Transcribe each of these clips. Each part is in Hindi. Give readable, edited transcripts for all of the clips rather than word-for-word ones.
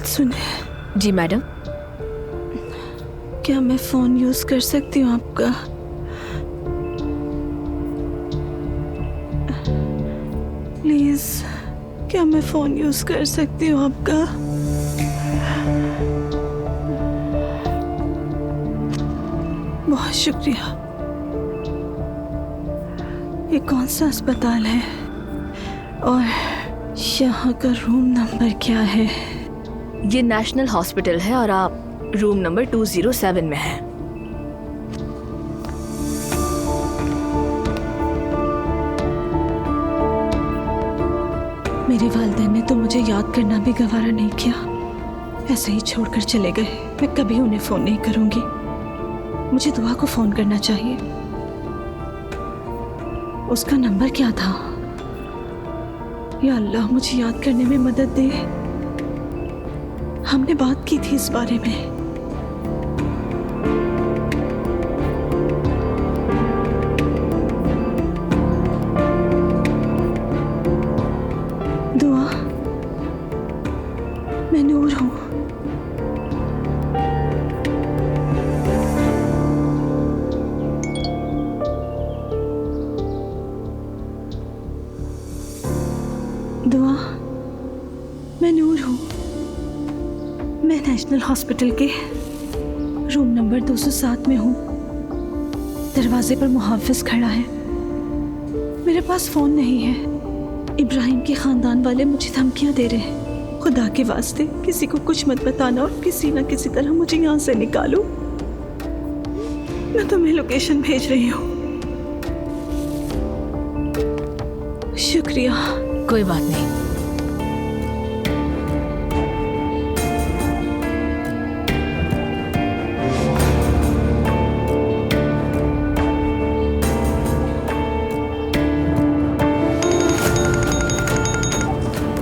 बात सुने। जी मैडम। क्या मैं फोन यूज कर सकती हूँ आपका? प्लीज, क्या मैं फोन यूज कर सकती हूँ आपका? बहुत शुक्रिया। ये कौन सा अस्पताल है और यहाँ का रूम नंबर क्या है? ये नेशनल हॉस्पिटल है और आप रूम नंबर 207 में हैं। मेरे वालिदैन ने तो मुझे याद करना भी गवारा नहीं किया, ऐसे ही छोड़कर चले गए। मैं कभी उन्हें फोन नहीं करूंगी। मुझे दुआ को फोन करना चाहिए। उसका नंबर क्या था? या अल्लाह, मुझे याद करने में मदद दे। हमने बात की थी इस बारे में। दुआ, मैं नूर हूं। दुआ, मैं नूर हूं। मैं नेशनल हॉस्पिटल के रूम नंबर 207 में हूं। दरवाजे पर मुहाफिज खड़ा है। मेरे पास फोन नहीं है। इब्राहिम के खानदान वाले मुझे धमकियां दे रहे हैं। खुदा के वास्ते किसी को कुछ मत बताना और किसी न किसी तरह मुझे यहाँ से निकालो। मैं तुम्हें लोकेशन भेज रही हूँ। शुक्रिया। कोई बात नहीं।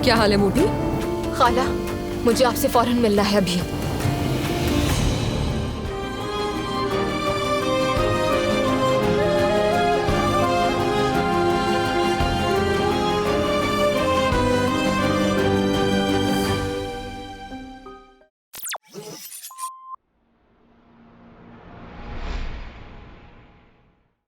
क्या हाल है मोटी? खाला, मुझे आपसे फौरन मिलना है अभी।